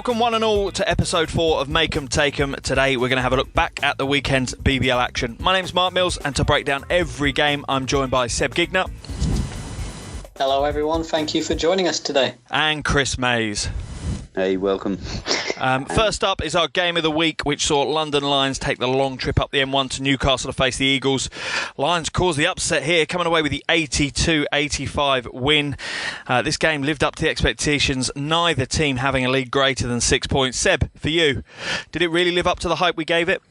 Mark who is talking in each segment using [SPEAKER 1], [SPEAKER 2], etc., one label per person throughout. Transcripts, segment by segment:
[SPEAKER 1] Welcome one and all to episode 4 of Make 'em Take 'em. Today we're going to have a look back at the weekend's BBL action. My name's Mark Mills, and to break down every game I'm joined by Seb Gigner.
[SPEAKER 2] Hello everyone, thank you for joining us today.
[SPEAKER 1] And Chris Mays.
[SPEAKER 3] Hey, welcome.
[SPEAKER 1] First up is our game of the week, which saw London Lions take the long trip up the M1 to Newcastle to face the Eagles. Lions caused the upset here, coming away with the 82-85 win. This game lived up to the expectations, neither team having a lead greater than 6 points. Seb, for you, did it really live up to the hype we gave it?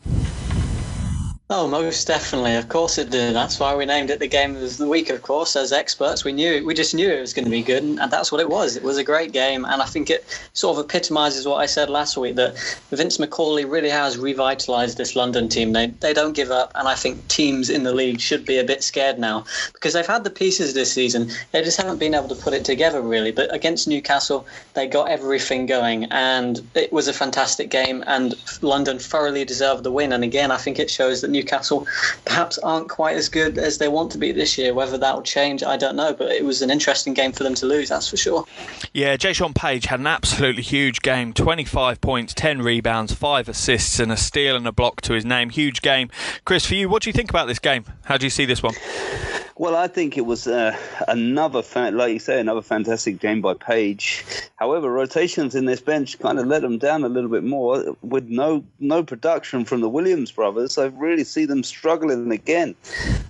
[SPEAKER 2] Oh, most definitely. Of course it did. That's why we named it the game of the week, of course. As experts, we just knew it was going to be good, and that's what it was. It was a great game, and I think it sort of epitomises what I said last week, that Vince McCauley really has revitalised this London team. They don't give up, and I think teams in the league should be a bit scared now, because they've had the pieces this season. They just haven't been able to put it together, really. But against Newcastle, they got everything going, and it was a fantastic game, and London thoroughly deserved the win. And again, I think it shows that Newcastle perhaps aren't quite as good as they want to be this year. Whether that will change, I don't know, but it was an interesting game for them to lose, that's for sure.
[SPEAKER 1] Yeah, Jason Page had an absolutely huge game. 25 points, 10 rebounds, 5 assists and a steal and a block to his name. Huge game. Chris, for you, what do you think about this game? How do you see this one?
[SPEAKER 3] Well, I think it was another fantastic game by Page. However, rotations in this bench kind of let them down a little bit more. With no production from the Williams brothers, I really see them struggling again.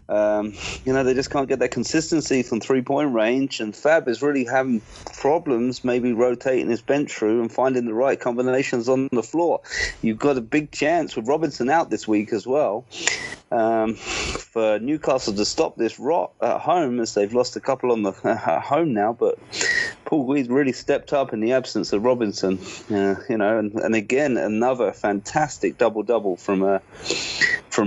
[SPEAKER 3] They just can't get that consistency from three-point range, and Fab is really having problems maybe rotating his bench through and finding the right combinations on the floor. You've got a big chance with Robinson out this week as well, for Newcastle to stop this rot at home, as they've lost a couple on the at home now. But Paul Gui's really stepped up in the absence of Robinson, and again another fantastic double-double from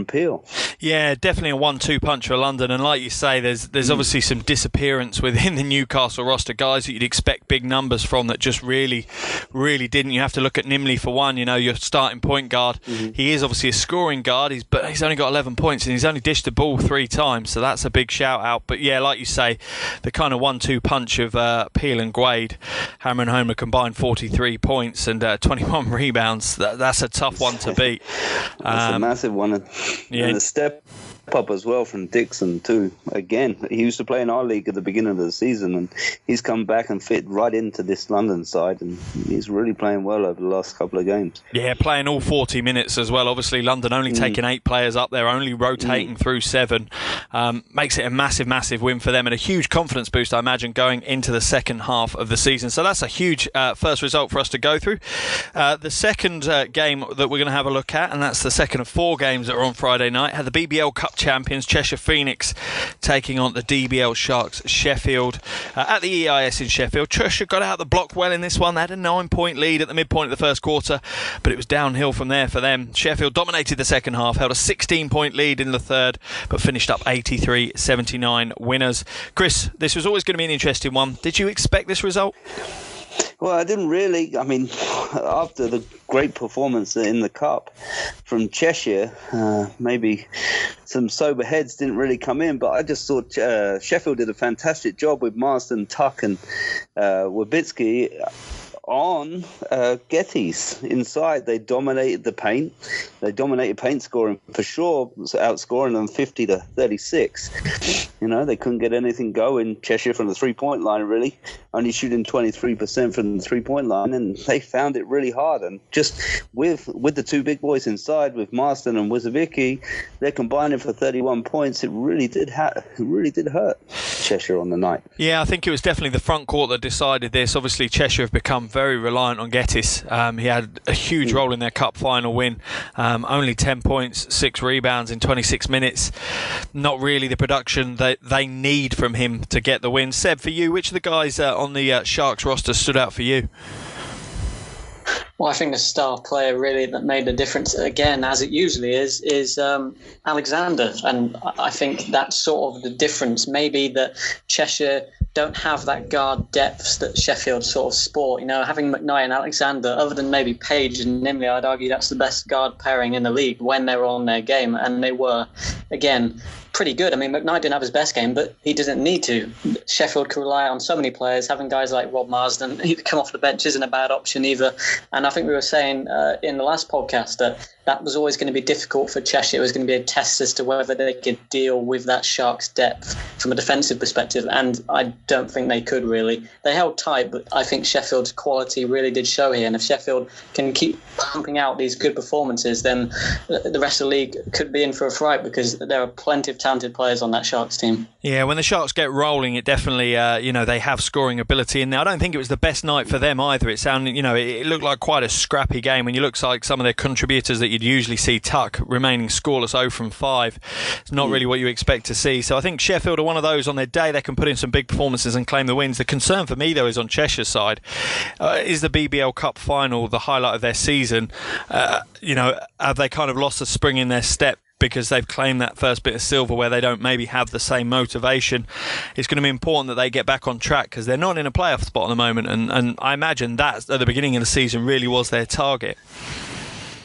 [SPEAKER 3] Peel.
[SPEAKER 1] Yeah, definitely a 1-2 punch for London, and like you say, there's obviously some disappearance within the Newcastle roster, guys that you'd expect big numbers from that just really didn't. You have to look at Nimley for one, your starting point guard. Mm-hmm. He is obviously a scoring guard, but he's only got 11 points and he's only dished the ball 3 times, so that's a big shout out. But yeah, like you say, the kind of 1-2 punch of Peel and Guade, hammering home a combined 43 points and 21 rebounds, that's a tough one to beat.
[SPEAKER 3] That's a massive one. And the step up as well from Dixon too. Again, he used to play in our league at the beginning of the season, and he's come back and fit right into this London side, and he's really playing well over the last couple of games. Yeah,
[SPEAKER 1] playing all 40 minutes as well. Obviously, London only taking 8 players up there, only rotating through 7. Makes it a massive win for them, and a huge confidence boost, I imagine, going into the second half of the season. So that's a huge first result for us to go through. The second game that we're going to have a look at, and that's the second of 4 games that are on Friday night, had the BBL Cup champions Cheshire Phoenix taking on the DBL Sharks Sheffield at the EIS in Sheffield. Cheshire got out the block well in this one. They had a 9-point lead at the midpoint of the first quarter, but it was downhill from there for them. Sheffield dominated the second half, held a 16-point lead in the third, but finished up 83-79 winners. Chris, this was always going to be an interesting one. Did you expect this result?
[SPEAKER 3] Well, I didn't really. I mean, after the great performance in the Cup from Cheshire, maybe some sober heads didn't really come in, but I just thought Sheffield did a fantastic job with Marsden, Tuck and Wabitsky on Gettys inside. They dominated the paint. They dominated paint scoring for sure, outscoring them 50-36. They couldn't get anything going, Cheshire, from the three-point line, really. Only shooting 23% from the three-point line, and they found it really hard. And just with the 2 big boys inside, with Marsden and Wizavicki, they're combining for 31 points. It really did hurt Cheshire on the night.
[SPEAKER 1] Yeah, I think it was definitely the front court that decided this. Obviously, Cheshire have become very reliant on Gettys. He had a huge role in their cup final win. Only 10 points, 6 rebounds in 26 minutes. Not really the production that they need from him to get the win. Seb, for you, which of the guys on the Sharks roster stood out for you?
[SPEAKER 2] Well, I think the star player really that made the difference, again, as it usually is Alexander. And I think that's sort of the difference. Maybe that Cheshire don't have that guard depth that Sheffield sort of sport. Having McKnight and Alexander, other than maybe Page and Nimley, I'd argue that's the best guard pairing in the league when they're on their game. And they were, again, pretty good. I mean, McKnight didn't have his best game, but he doesn't need to. Sheffield could rely on so many players. Having guys like Rob Marsden, he come off the bench isn't a bad option either. And I think we were saying in the last podcast that was always going to be difficult for Cheshire. It was going to be a test as to whether they could deal with that Sharks' depth from a defensive perspective, and I don't think they could really. They held tight, but I think Sheffield's quality really did show here, and if Sheffield can keep pumping out these good performances, then the rest of the league could be in for a fright, because there are plenty of talented players on that Sharks team.
[SPEAKER 1] Yeah, when the Sharks get rolling, it definitely, they have scoring ability in there. I don't think it was the best night for them either. It sounded, it looked like quite a scrappy game. When you look like some of their contributors that you'd usually see, Tuck remaining scoreless 0 from 5, it's not really what you expect to see. So I think Sheffield are one of those on their day they can put in some big performances and claim the wins. The concern for me though is on Cheshire's side. Is the BBL Cup final the highlight of their season? Have they kind of lost a spring in their step because they've claimed that first bit of silver where they don't maybe have the same motivation? It's going to be important that they get back on track, because they're not in a playoff spot at the moment, and I imagine that at the beginning of the season really was their target.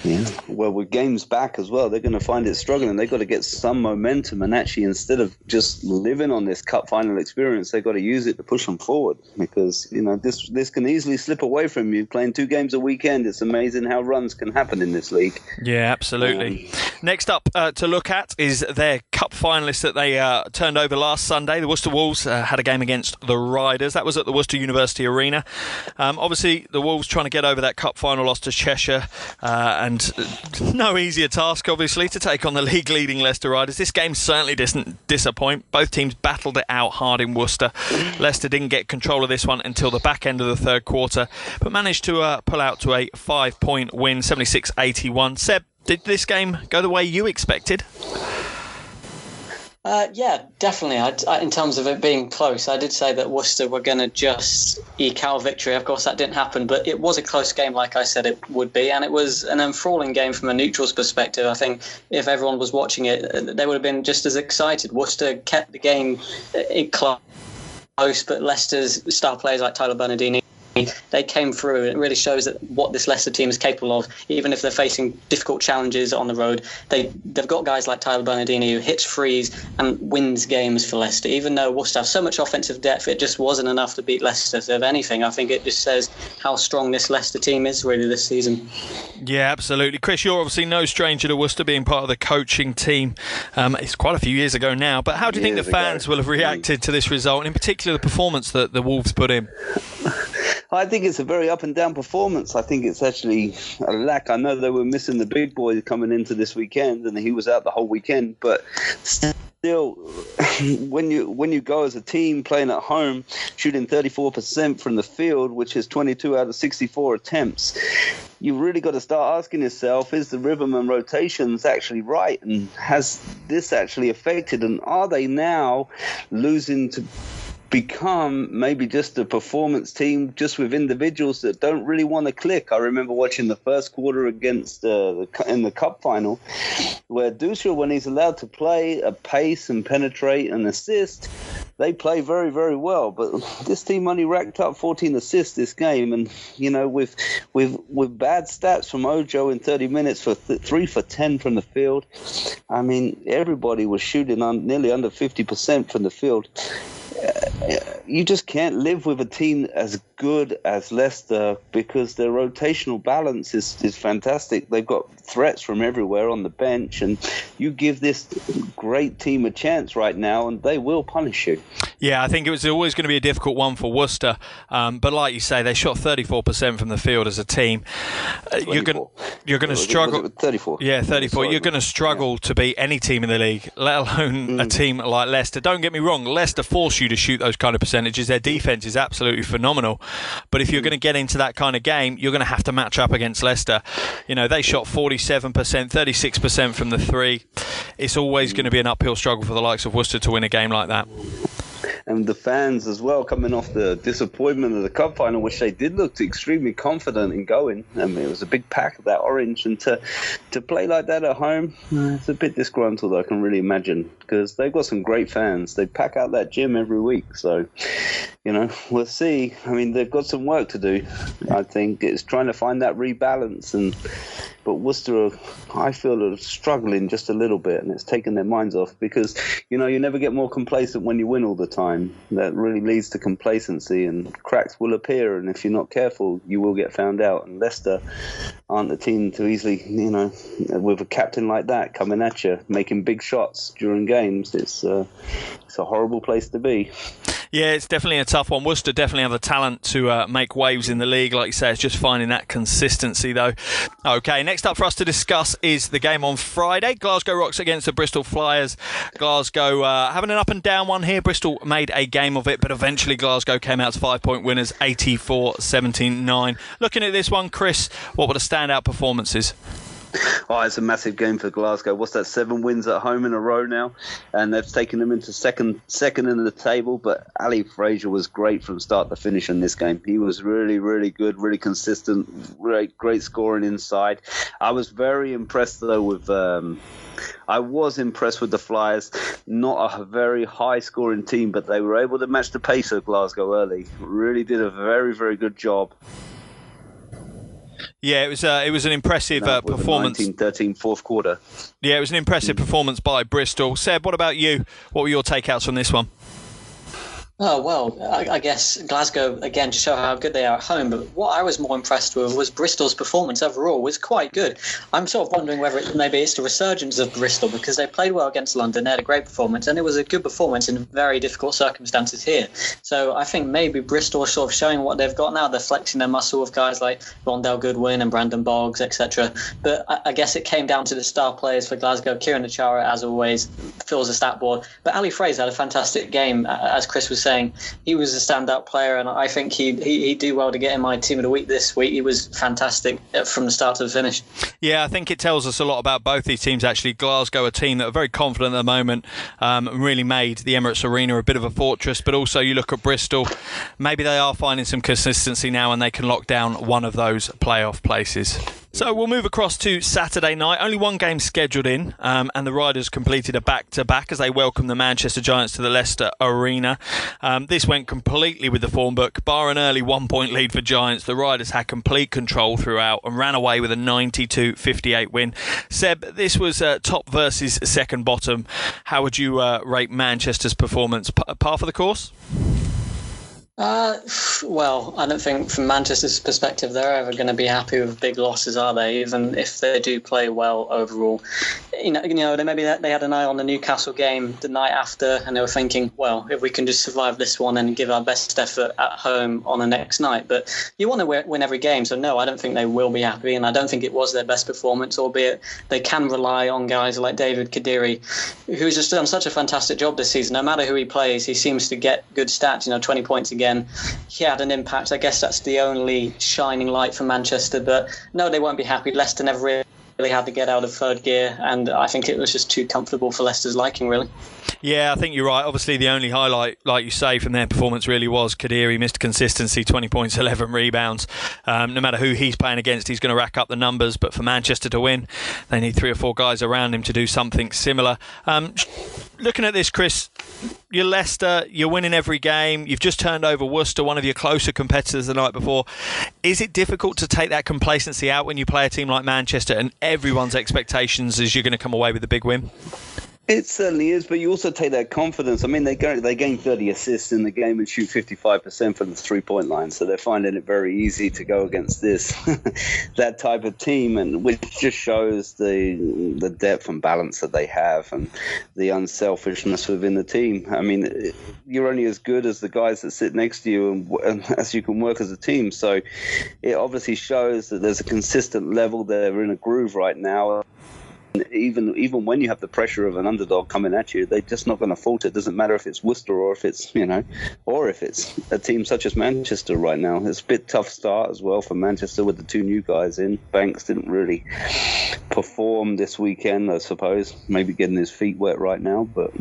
[SPEAKER 3] Yeah, well, with games back as well, they're going to find it struggling. They've got to get some momentum, and actually, instead of just living on this cup final experience, they've got to use it to push them forward, because this can easily slip away from you. Playing 2 games a weekend, it's amazing how runs can happen in this league.
[SPEAKER 1] Yeah, absolutely. Next up to look at is their cup finalists that they turned over last Sunday. The Worcester Wolves had a game against the Riders. That was at the Worcester University Arena. Obviously, the Wolves trying to get over that cup final loss to Cheshire, and no easier task, obviously, to take on the league-leading Leicester Riders. This game certainly didn't disappoint. Both teams battled it out hard in Worcester. Leicester didn't get control of this one until the back end of the third quarter, but managed to pull out to a 5-point win, 76-81. Seb, did this game go the way you expected?
[SPEAKER 2] Yeah, definitely. In terms of it being close, I did say that Worcester were going to just eke out victory. Of course, that didn't happen, but it was a close game, like I said it would be, and it was an enthralling game from a neutral's perspective. I think if everyone was watching it, they would have been just as excited. Worcester kept the game close, but Leicester's star players like Tyler Bernardini, they came through. It really shows that what this Leicester team is capable of, even if they're facing difficult challenges on the road. They've got guys like Tyler Bernardini who hits frees and wins games for Leicester. Even though Worcester have so much offensive depth, it just wasn't enough to beat Leicester. So if anything, I think it just says how strong this Leicester team is really this season.
[SPEAKER 1] Yeah, absolutely. Chris, you're obviously no stranger to Worcester being part of the coaching team. It's quite a few years ago now, but how do you think the fans will have reacted to this result, and in particular the performance that the Wolves put in?
[SPEAKER 3] I think it's a very up and down performance. I think it's actually a lack. I know they were missing the big boy coming into this weekend, and he was out the whole weekend. But still, when you go as a team playing at home, shooting 34% from the field, which is 22 out of 64 attempts, you've really got to start asking yourself, is the rhythm and rotations actually right? And has this actually affected? And are they now losing to become maybe just a performance team just with individuals that don't really want to click? I remember watching the first quarter against in the cup final, where Dusha, when he's allowed to play a pace and penetrate and assist, they play very, very well. But this team only racked up 14 assists this game, and with bad stats from Ojo in 30 minutes for 3 for 10 from the field. I mean, everybody was shooting nearly under 50% from the field. You just can't live with a team as good as Leicester, because their rotational balance is fantastic. They've got threats from everywhere on the bench, and you give this great team a chance right now and they will punish you.
[SPEAKER 1] Yeah, I think it was always going to be a difficult one for Worcester, but like you say, they shot 34% from the field as a team. You're going to struggle.
[SPEAKER 3] 34.
[SPEAKER 1] Yeah, 34. You're going to struggle to beat any team in the league, let alone a team like Leicester. Don't get me wrong, Leicester force you to shoot those kind of percentages. Their defence is absolutely phenomenal, but if you're going to get into that kind of game, you're going to have to match up against Leicester. They shot 47%, 36% from the three. It's always going to be an uphill struggle for the likes of Worcester to win a game like that.
[SPEAKER 3] And the fans as well, coming off the disappointment of the cup final, which they did look extremely confident in going. I mean, it was a big pack of that orange, and to play like that at home, it's a bit disgruntled, I can really imagine, because they've got some great fans. They pack out that gym every week, so we'll see. I mean, they've got some work to do. I think it's trying to find that rebalance, and but Worcester, I feel, are struggling just a little bit, and it's taken their minds off because, you never get more complacent when you win all the time. That really leads to complacency, and cracks will appear, and if you're not careful, you will get found out. And Leicester aren't the team to easily, with a captain like that coming at you, making big shots during games. It's a horrible place to be.
[SPEAKER 1] Yeah, it's definitely a tough one. Worcester definitely have the talent to make waves in the league. Like you say, it's just finding that consistency, though. Okay, next up for us to discuss is the game on Friday. Glasgow Rocks against the Bristol Flyers. Glasgow having an up-and-down one here. Bristol made a game of it, but eventually Glasgow came out as 5-point winners, 84-79. Looking at this one, Chris, what were the standout performances?
[SPEAKER 3] Oh, it's a massive game for Glasgow. What's that? 7 wins at home in a row now, and they've taken them into second in the table. But Ali Fraser was great from start to finish in this game. He was really, really good, really consistent, great scoring inside. I was very impressed though with. I was impressed with the Flyers. Not a very high-scoring team, but they were able to match the pace of Glasgow early. Really did a very, very good job.
[SPEAKER 1] Yeah, it was an impressive performance.
[SPEAKER 3] 19-13 fourth quarter.
[SPEAKER 1] Yeah, it was an impressive performance by Bristol. Seb, what about you? What were your takeouts from this one?
[SPEAKER 2] Oh, well, I guess Glasgow, again, to show how good they are at home. But what I was more impressed with was Bristol's performance overall was quite good. I'm sort of wondering whether maybe it's the resurgence of Bristol, because they played well against London. They had a great performance, and it was a good performance in very difficult circumstances here. So I think maybe Bristol are sort of showing what they've got now. They're flexing their muscle with guys like Rondell Goodwin and Brandon Boggs, etc. But I guess it came down to the star players for Glasgow. Kieran Achara, as always, fills the stat board. But Ali Fraser had a fantastic game, as Chris was saying. He was a standout player, and I think he'd do well to get in my team of the week this week. He was fantastic from the start to the finish.
[SPEAKER 1] Yeah, I think it tells us a lot about both these teams, actually. Glasgow, a team that are very confident at the moment, really made the Emirates Arena a bit of a fortress, but also you look at Bristol, maybe they are finding some consistency now and they can lock down one of those playoff places. So we'll move across to Saturday night. Only one game scheduled in, and the Riders completed a back-to-back as they welcomed the Manchester Giants to the Leicester Arena. This went completely with the form book. Bar an early 1-point lead for Giants, the Riders had complete control throughout and ran away with a 92-58 win. Seb, this was top versus second bottom. How would you rate Manchester's performance? Par for the course?
[SPEAKER 2] Well, I don't think from Manchester's perspective they're ever going to be happy with big losses, are they? Even if they do play well overall. They had an eye on the Newcastle game the night after, and they were thinking, well, if we can just survive this one and give our best effort at home on the next night. But you want to win every game, so no, I don't think they will be happy, and I don't think it was their best performance, albeit they can rely on guys like David Kadiri, who's just done such a fantastic job this season. No matter who he plays, he seems to get good stats, 20 points again. He had an impact. I guess that's the only shining light for Manchester, but no, they won't be happy. Leicester never really had to get out of third gear, and I think it was just too comfortable for Leicester's liking, really.
[SPEAKER 1] Yeah, I think you're right. Obviously, the only highlight, like you say, from their performance really was Kadiri. Missed consistency, 20 points, 11 rebounds. No matter who he's playing against, he's going to rack up the numbers. But for Manchester to win, they need 3 or 4 guys around him to do something similar. Looking at this, Chris, you're Leicester, you're winning every game. You've just turned over Worcester, one of your closer competitors the night before. Is it difficult to take that complacency out when you play a team like Manchester and everyone's expectations is you're going to come away with a big win?
[SPEAKER 3] It certainly is, but you also take that confidence. I mean, they gain 30 assists in the game and shoot 55% from the three-point line, so they're finding it very easy to go against that type of team, and which just shows the depth and balance that they have and the unselfishness within the team. I mean, you're only as good as the guys that sit next to you and as you can work as a team, so it obviously shows that there's a consistent level. They're in a groove right now. Even when you have the pressure of an underdog coming at you, they're just not going to falter. It doesn't matter if it's Worcester or if it's or if it's a team such as Manchester right now. It's a bit tough start as well for Manchester with the 2 new guys in. Banks didn't really perform this weekend, I suppose. Maybe getting his feet wet right now, but.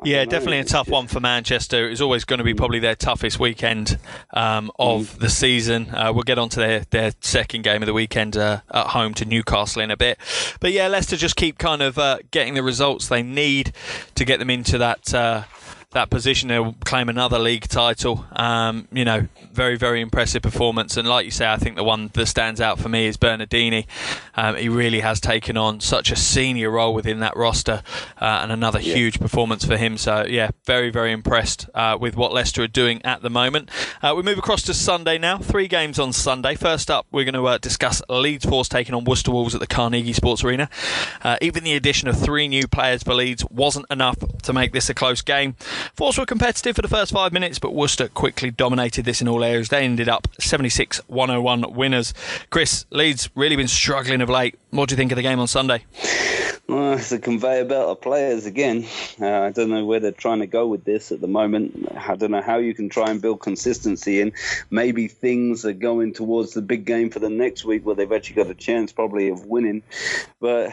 [SPEAKER 1] Yeah, definitely a tough one for Manchester. It's always going to be probably their toughest weekend of the season. We'll get on to their second game of the weekend at home to Newcastle in a bit. But yeah, Leicester just keep kind of getting the results they need to get them into that that position. They'll claim another league title. Very, very impressive performance. And like you say, I think the one that stands out for me is Bernardini. He really has taken on such a senior role within that roster, and another huge performance for him. So, very, very impressed with what Leicester are doing at the moment. We move across to Sunday now. 3 games on Sunday. First up, we're going to discuss Leeds Force taking on Worcester Wolves at the Carnegie Sports Arena. Even the addition of 3 new players for Leeds wasn't enough to make this a close game. Force were competitive for the first 5 minutes, but Worcester quickly dominated this in all areas. They ended up 76-101 winners. Chris, Leeds really been struggling of late. What do you think of the game on Sunday?
[SPEAKER 3] Well, it's a conveyor belt of players again. I don't know where they're trying to go with this at the moment. I don't know how you can try and build consistency in. Maybe things are going towards the big game for the next week where they've actually got a chance probably of winning. But,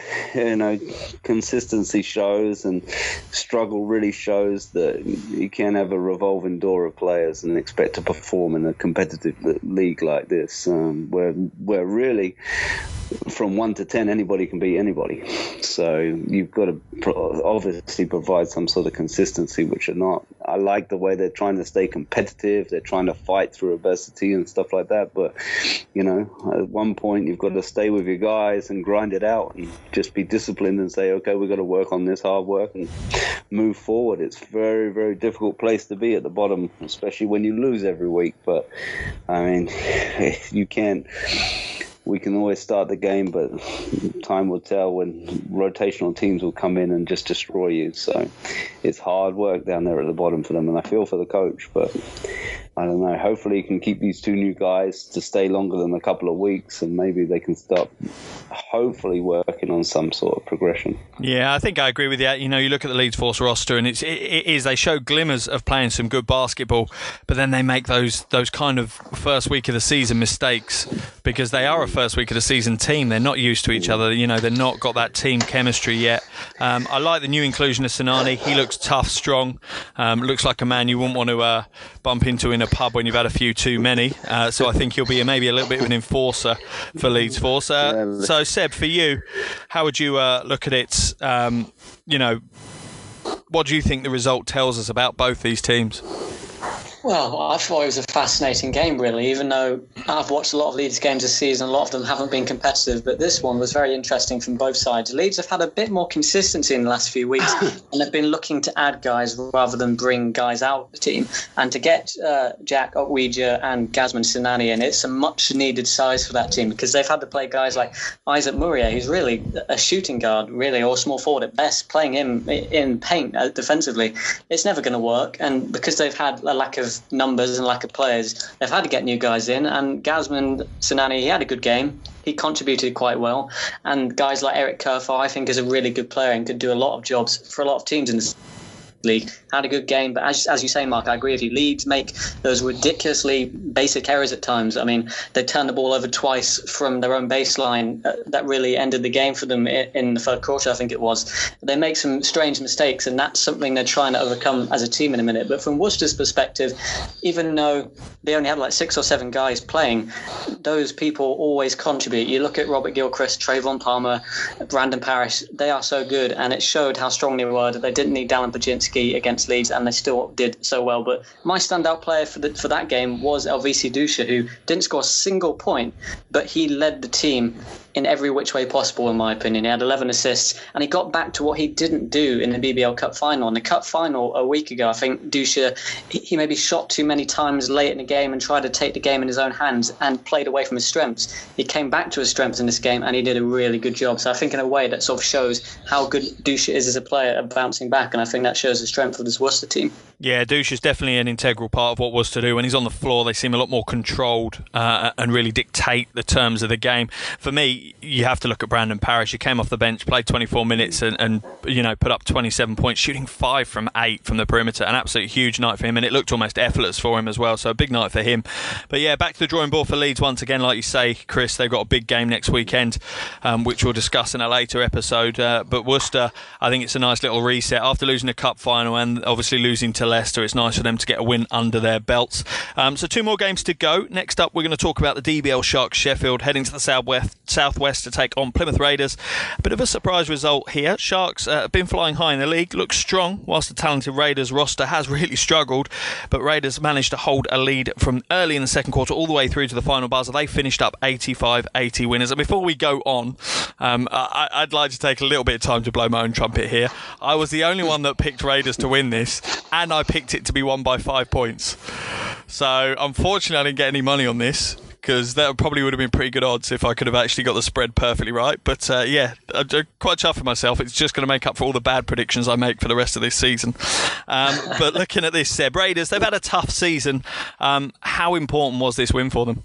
[SPEAKER 3] consistency shows, and struggle really shows that you can't have a revolving door of players and expect to perform in a competitive league like this, where really from 1 to 10 anybody can beat anybody. So you've got to obviously provide some sort of consistency, which are not. I like the way they're trying to stay competitive. They're trying to fight through adversity and stuff like that. But, at one point you've got to stay with your guys and grind it out and just be disciplined and say, okay, we've got to work on this hard work and move forward. It's a very, very difficult place to be at the bottom, especially when you lose every week. But, you can't. We can always start the game, but time will tell when rotational teams will come in and just destroy you. So it's hard work down there at the bottom for them, and I feel for the coach, but I don't know. Hopefully he can keep these 2 new guys to stay longer than a couple of weeks, and maybe they can start hopefully working on some sort of progression.
[SPEAKER 1] Yeah, I think I agree with that. You look at the Leeds Force roster, and it is they show glimmers of playing some good basketball, but then they make those kind of first week of the season mistakes because they are a first week of the season team. They're not used to each other. They're not got that team chemistry yet. I like the new inclusion of Sinani. He looks tough, strong. Looks like a man you wouldn't want to bump into in a pub when you've had a few too many. So I think he'll be maybe a little bit of an enforcer for Leeds Force. So Seb, for you, how would you look at it? What do you think the result tells us about both these teams?
[SPEAKER 2] Well, I thought it was a fascinating game, really, even though I've watched a lot of Leeds games this season. A lot of them haven't been competitive, but this one was very interesting from both sides. Leeds have had a bit more consistency in the last few weeks, and they've been looking to add guys rather than bring guys out of the team. And to get Jack Okwija and Gazman Sinani in, it's a much-needed size for that team because they've had to play guys like Isaac Murier, who's really a shooting guard, really, or small forward at best. Playing him in paint defensively, it's never going to work. And because they've had a lack of numbers and lack of players, they've had to get new guys in, and Gazman Sinani, he had a good game. He contributed quite well, and guys like Eric Kerfow, I think, is a really good player and could do a lot of jobs for a lot of teams in this league. Had a good game, but as you say, Mark, I agree with you. Leeds make those ridiculously basic errors at times. I mean, they turned the ball over twice from their own baseline. That really ended the game for them in the third quarter, I think it was. They make some strange mistakes, and that's something they're trying to overcome as a team in a minute. But from Worcester's perspective, even though they only had like 6 or 7 guys playing, those people always contribute. You look at Robert Gilchrist, Trayvon Palmer, Brandon Parrish, they are so good, and it showed how strong they were that they didn't need Dallin Pajinski against Leeds, and they still did so well. But my standout player for that game was Elvisi Dusha, who didn't score a single point, but he led the team in every which way possible, in my opinion. He had 11 assists, and he got back to what he didn't do in the BBL Cup final. In the Cup final a week ago, I think Dusha, he maybe shot too many times late in the game and tried to take the game in his own hands and played away from his strengths. He came back to his strengths in this game, and he did a really good job. So I think in a way that sort of shows how good Dusha is as a player at bouncing back, and I think that shows the strength of this Worcester team. Yeah,
[SPEAKER 1] Dusha is definitely an integral part of what Worcester do. When he's on the floor, they seem a lot more controlled and really dictate the terms of the game. For me, you have to look at Brandon Parrish. He came off the bench, played 24 minutes and put up 27 points, shooting 5 from 8 from the perimeter. An absolutely huge night for him, and it looked almost effortless for him as well. So a big night for him. But yeah, back to the drawing board for Leeds once again. Like you say, Chris, they've got a big game next weekend, which we'll discuss in a later episode. But Worcester, I think it's a nice little reset. After losing a cup final and obviously losing to Leicester, it's nice for them to get a win under their belts. So 2 more games to go. Next up, we're going to talk about the DBL Sharks Sheffield heading to the South Southwest to take on Plymouth Raiders. A bit of a surprise result here. Sharks have been flying high in the league, look strong, whilst the talented Raiders roster has really struggled. But Raiders managed to hold a lead from early in the second quarter all the way through to the final buzzer. They finished up 85-80 winners. And before we go on, I'd like to take a little bit of time to blow my own trumpet here. I was the only one that picked Raiders to win this, and I picked it to be won by 5 points. So unfortunately I didn't get any money on this, because that probably would have been pretty good odds if I could have actually got the spread perfectly right. But yeah, I'm quite chuffed with myself. It's just going to make up for all the bad predictions I make for the rest of this season. But looking at this, Seb, Raiders, they've had a tough season. How important was this win for them?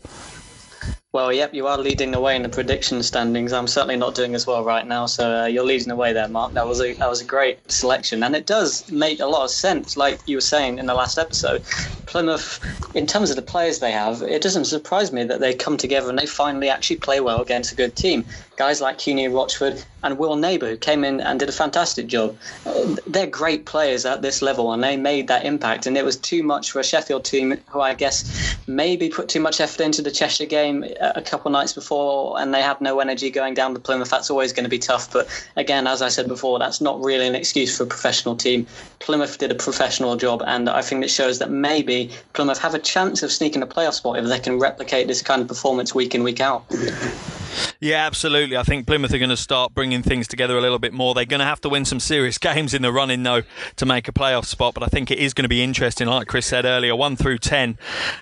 [SPEAKER 2] Well, yep, you are leading the way in the prediction standings. I'm certainly not doing as well right now, so you're leading the way there, Mark. That was a great selection, and it does make a lot of sense. Like you were saying in the last episode, Plymouth, in terms of the players they have, it doesn't surprise me that they come together and they finally actually play well against a good team. Guys like Keane Rochford and Will Neighbour, who came in and did a fantastic job. They're great players at this level, and they made that impact. And it was too much for a Sheffield team who I guess maybe put too much effort into the Cheshire game a couple nights before, and they had no energy going down to Plymouth. That's always going to be tough. But again, as I said before, that's not really an excuse for a professional team. Plymouth did a professional job, and I think it shows that maybe Plymouth have a chance of sneaking a playoff spot if they can replicate this kind of performance week in, week out.
[SPEAKER 1] Yeah, absolutely. I think Plymouth are going to start bringing things together a little bit more. They're going to have to win some serious games in the run-in, though, to make a playoff spot. But I think it is going to be interesting. Like Chris said earlier, 1 through 10,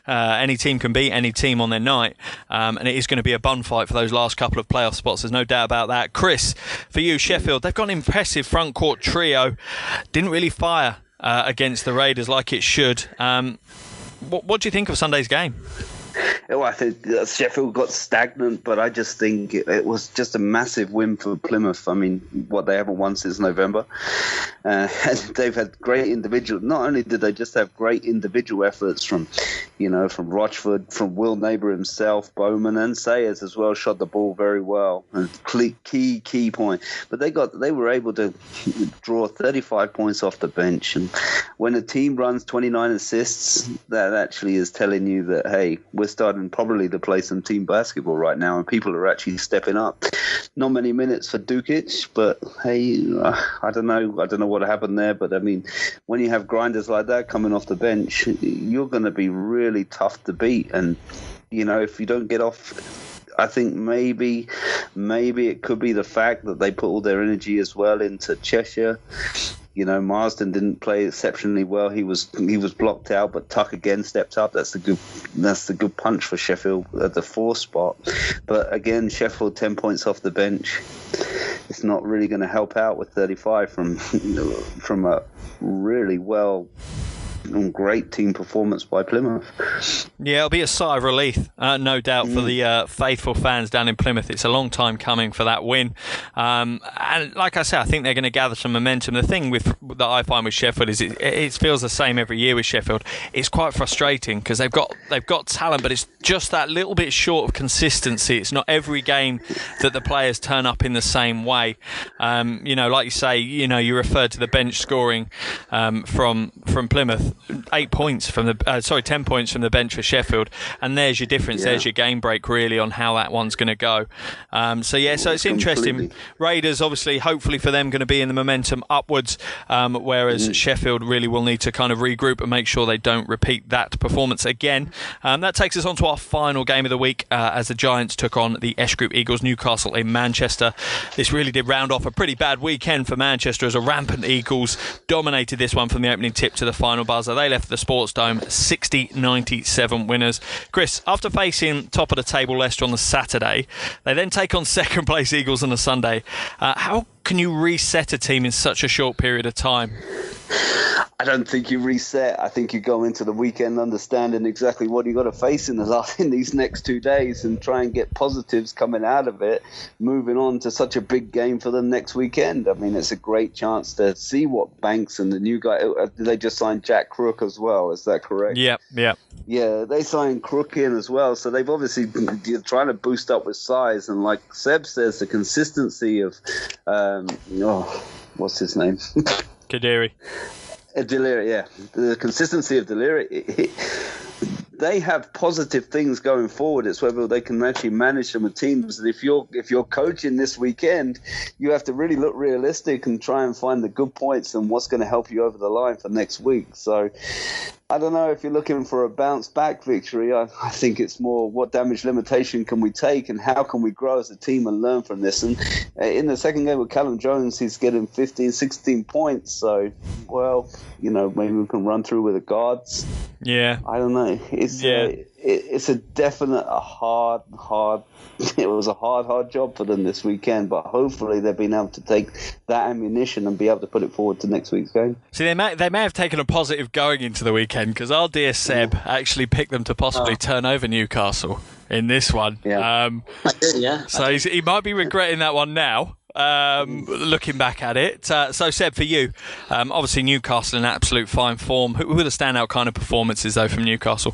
[SPEAKER 1] any team can beat any team on their night. And it is going to be a bun fight for those last couple of playoff spots. There's no doubt about that. Chris, for you, Sheffield, they've got an impressive front court trio. Didn't really fire against the Raiders like it should. What do you think of Sunday's game?
[SPEAKER 3] Well, I think Sheffield got stagnant, but I just think it was just a massive win for Plymouth. I mean, what they haven't won since November. And they've had great individual. Not only did they just have great individual efforts from Rochford, from Will Neighbour himself, Bowman and Sayers as well, shot the ball very well. And key point. But they were able to draw 35 points off the bench. And when a team runs 29 assists, that actually is telling you that, hey, we're starting probably to play some team basketball right now, and people are actually stepping up. Not many minutes for Dukic, but hey, I don't know what happened there. But I mean, when you have grinders like that coming off the bench, you're going to be really tough to beat. And if you don't get off, I think maybe it could be the fact that they put all their energy as well into Cheshire. Marsden didn't play exceptionally well. He was blocked out, but Tuck again stepped up. That's the good punch for Sheffield at the 4 spot. But again, Sheffield 10 points off the bench. It's not really going to help out with 35 from a really well and great team performance by Plymouth.
[SPEAKER 1] Yeah, it'll be a sigh of relief, no doubt, for the faithful fans down in Plymouth. It's a long time coming for that win. And like I said, I think they're going to gather some momentum. The thing that I find with Sheffield is it feels the same every year with Sheffield. It's quite frustrating because they've got talent, but it's just that little bit short of consistency. It's not every game that the players turn up in the same way. Like you say, you referred to the bench scoring from Plymouth. 10 points from the bench for Sheffield, and there's your difference. Yeah. There's your game break really on how that one's going to go. So it's interesting. Raiders, obviously, hopefully for them, going to be in the momentum upwards, whereas Sheffield really will need to kind of regroup and make sure they don't repeat that performance again. That takes us on to our final game of the week as the Giants took on the Esh Group Eagles, Newcastle in Manchester. This really did round off a pretty bad weekend for Manchester as a rampant Eagles dominated this one from the opening tip to the final buzzer. They left the Sports Dome 60-97 winners. Chris, after facing top of the table Leicester on the Saturday, they then take on second place Eagles on the Sunday. How can you reset a team in such a short period of time?
[SPEAKER 3] I don't think you reset. I think you go into the weekend understanding exactly what you got to face in these next 2 days and try and get positives coming out of it, moving on to such a big game for them next weekend. I mean, it's a great chance to see what Banks and the new guy, they just signed Jack Crook as well. Is that correct?
[SPEAKER 1] Yeah.
[SPEAKER 3] Yeah, they signed Crook in as well. So they've obviously been trying to boost up with size. And like Seb says, the consistency of, what's his name?
[SPEAKER 1] Kadiri.
[SPEAKER 3] Delirious, yeah. The consistency of Delirious, they have positive things going forward. It's whether they can actually manage them with teams. And if you're coaching this weekend, you have to really look realistic and try and find the good points and what's going to help you over the line for next week. So I don't know if you're looking for a bounce back victory. I think it's more what damage limitation can we take and how can we grow as a team and learn from this. And in the second game with Callum Jones, he's getting 15, 16 points. So, well, maybe we can run through with the guards.
[SPEAKER 1] Yeah.
[SPEAKER 3] I don't know. It's a definite hard. It was a hard job for them this weekend, but hopefully they've been able to take that ammunition and be able to put it forward to next week's game.
[SPEAKER 1] See, they may have taken a positive going into the weekend because our dear Seb actually picked them to possibly turn over Newcastle in this one.
[SPEAKER 2] Yeah. I did, yeah.
[SPEAKER 1] So he might be regretting that one now. Looking back at it. So Seb, for you, obviously Newcastle in absolute fine form. Who were the standout kind of performances though from Newcastle?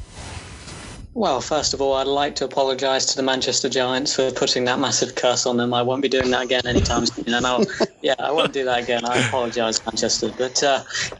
[SPEAKER 2] Well, first of all, I'd like to apologise to the Manchester Giants for putting that massive curse on them. I won't be doing that again anytime soon. And I won't do that again. I apologise, Manchester. But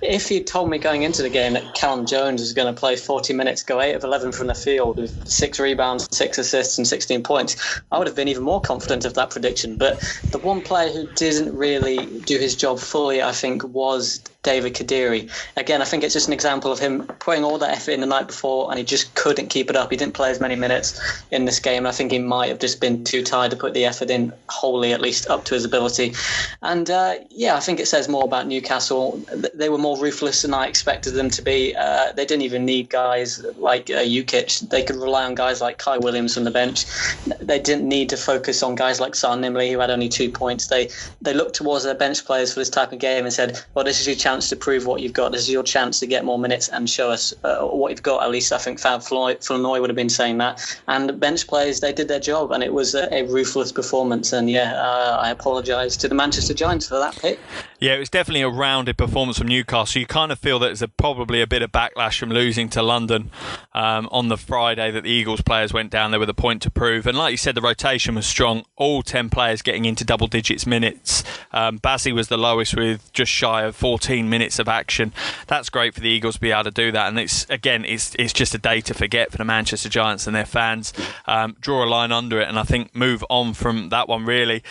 [SPEAKER 2] if you told me going into the game that Callum Jones was going to play 40 minutes, go 8 of 11 from the field with 6 rebounds, 6 assists and 16 points, I would have been even more confident of that prediction. But the one player who didn't really do his job fully, I think, was David Kadiri. Again, I think it's just an example of him putting all that effort in the night before and he just couldn't keep it up. He didn't play as many minutes in this game. I think he might have just been too tired to put the effort in wholly, at least up to his ability. And I think it says more about Newcastle. They were more ruthless than I expected them to be. They didn't even need guys like Jukic. They could rely on guys like Kai Williams from the bench. They didn't need to focus on guys like Son Nimley, who had only 2 points. They looked towards their bench players for this type of game and said, well, this is your chance to prove what you've got. This is your chance to get more minutes and show us what you've got. At least I think Fab Flournoy would have been saying that. And the bench players, they did their job, and it was a ruthless performance. And I apologise to the Manchester Giants for that pick.
[SPEAKER 1] Yeah, it was definitely a rounded performance from Newcastle. You kind of feel that there's probably a bit of backlash from losing to London on the Friday that the Eagles players went down there with a point to prove. And like you said, the rotation was strong. All 10 players getting into double digits minutes. Bazzi was the lowest with just shy of 14 minutes of action. That's great for the Eagles to be able to do that. And it's just a day to forget for the Manchester Giants and their fans. Draw a line under it and I think move on from that one really.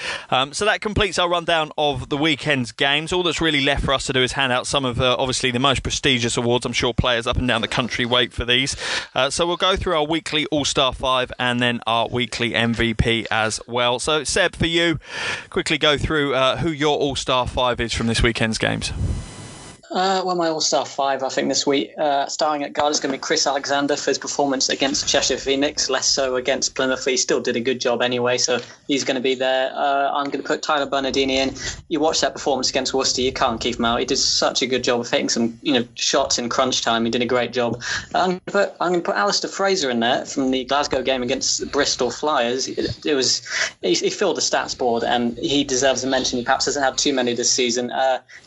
[SPEAKER 1] So that completes our rundown of the weekend's games. All that's really left for us to do is hand out some of obviously the most prestigious awards. I'm sure players up and down the country wait for these. So we'll go through our weekly All-Star 5 and then our weekly MVP as well. So Seb, for you, quickly go through who your All-Star 5 is from this weekend's games.
[SPEAKER 2] Well, my All-Star 5, I think this week, starting at guard is going to be Chris Alexander for his performance against Cheshire Phoenix, less so against Plymouth. He still did a good job anyway, so he's going to be there. I'm going to put Tyler Bernardini in. You watch that performance against Worcester, you can't keep him out. He did such a good job of hitting some shots in crunch time. He did a great job. I'm going to put Alistair Fraser in there from the Glasgow game against the Bristol Flyers. He filled the stats board and he deserves a mention. He perhaps hasn't had too many this season.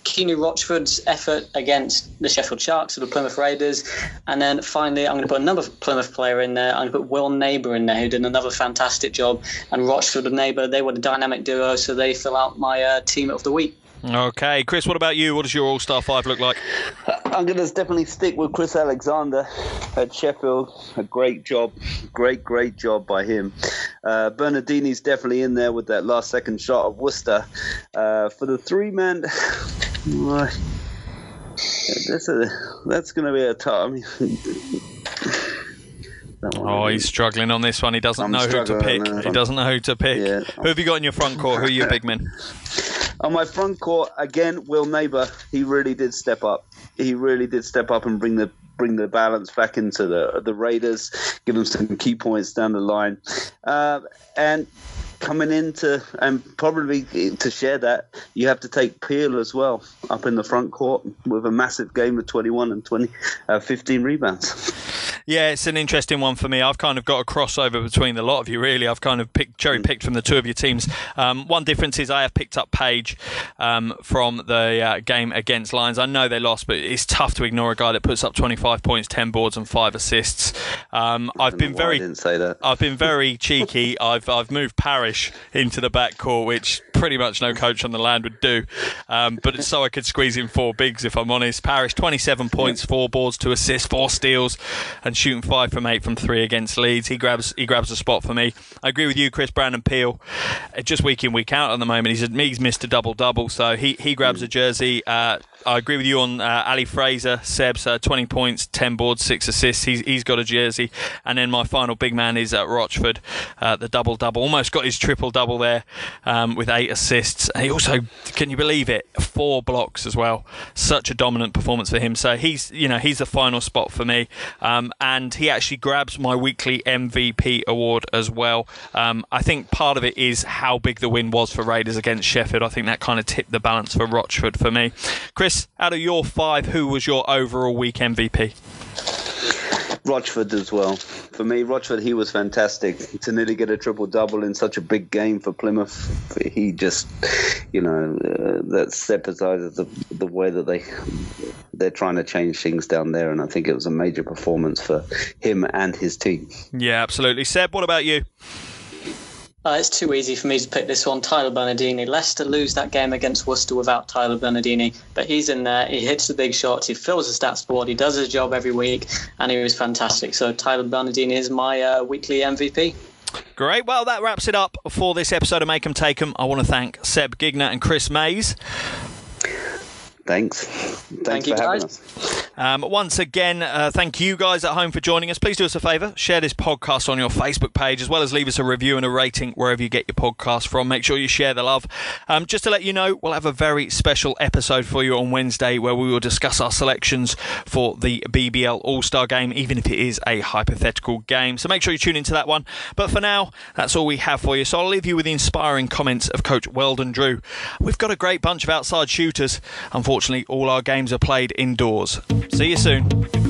[SPEAKER 2] Keanu Rochford's effort against the Sheffield Sharks or the Plymouth Raiders. And then finally, I'm going to put another Plymouth player in there. I'm going to put Will Neighbour in there, who did another fantastic job. And Rochford and Neighbour, they were the dynamic duo, so they fill out my team of the week.
[SPEAKER 1] Okay, Chris, what about you? What does your All-Star 5 look like?
[SPEAKER 3] I'm going to definitely stick with Chris Alexander at Sheffield. A great job. Great job by him. Bernardini's definitely in there with that last second shot of Worcester. For the 3-man... That's going to be a tough...
[SPEAKER 1] He's struggling on this one. He doesn't know who to pick. He doesn't know who to pick. Yeah. Who have you got in your front court? Who are your big men?
[SPEAKER 3] On my front court, again, Will Neighbour. He really did step up. And bring the balance back into the Raiders, give them some key points down the line. And coming into, and probably to share that, you have to take Peel as well up in the front court with a massive game of 21 and 15 rebounds.
[SPEAKER 1] Yeah, it's an interesting one for me. I've kind of got a crossover between the lot of you, really. I've kind of cherry-picked from the two of your teams. One difference is I have picked up Page from the game against Lions. I know they lost, but it's tough to ignore a guy that puts up 25 points, 10 boards and 5 assists. I've been very cheeky. I've moved Parrish Parish into the backcourt, which pretty much no coach on the land would do. But it's so I could squeeze in 4 bigs, if I'm honest. Parish, 27 points, 4 boards, 2 assists, 4 steals, and shooting 5 from 8 from 3 against Leeds. He grabs a spot for me. I agree with you, Chris. Brandon Peel, just week in, week out at the moment. He's missed a double-double, so he grabs a jersey. I agree with you on Ali Fraser. Seb's 20 points, 10 boards, 6 assists. He's got a jersey. And then my final big man is Rochford, the double-double. Almost got his triple-double there with 8 assists. And he also, can you believe it, 4 blocks as well. Such a dominant performance for him. So he's the final spot for me. And he actually grabs my weekly MVP award as well. I think part of it is how big the win was for Raiders against Sheffield. I think that kind of tipped the balance for Rochford for me. Chris, out of your 5, who was your overall week MVP?
[SPEAKER 3] Rochford as well. For me, Rochford, he was fantastic. To nearly get a triple-double in such a big game for Plymouth, he just, that emphasises the way that they're trying to change things down there, and I think it was a major performance for him and his team. Yeah,
[SPEAKER 1] absolutely. Seb, what about you?
[SPEAKER 2] It's too easy for me to pick this one. Tyler Bernardini. Leicester lose that game against Worcester without Tyler Bernardini, but he's in there. He hits the big shots. He fills the stats board. He does his job every week, and he was fantastic. So Tyler Bernardini is my weekly MVP.
[SPEAKER 1] Great. Well, that wraps it up for this episode of Make 'em Take 'em. I want to thank Seb Gigner and Chris Mays.
[SPEAKER 3] Thanks
[SPEAKER 2] Thank you,
[SPEAKER 3] for having
[SPEAKER 2] guys.
[SPEAKER 3] us.
[SPEAKER 1] Once again, thank you guys at home for joining us. Please do us a favour, share this podcast on your Facebook page, as well as leave us a review and a rating wherever you get your podcast from. Make sure you share the love. Just to let you know, we'll have a very special episode for you on Wednesday where we will discuss our selections for the BBL All-Star game, even if it is a hypothetical game. So make sure you tune into that one. But for now, that's all we have for you. So I'll leave you with the inspiring comments of Coach Weldon Drew. We've got a great bunch of outside shooters. Unfortunately, all our games are played indoors. See you soon.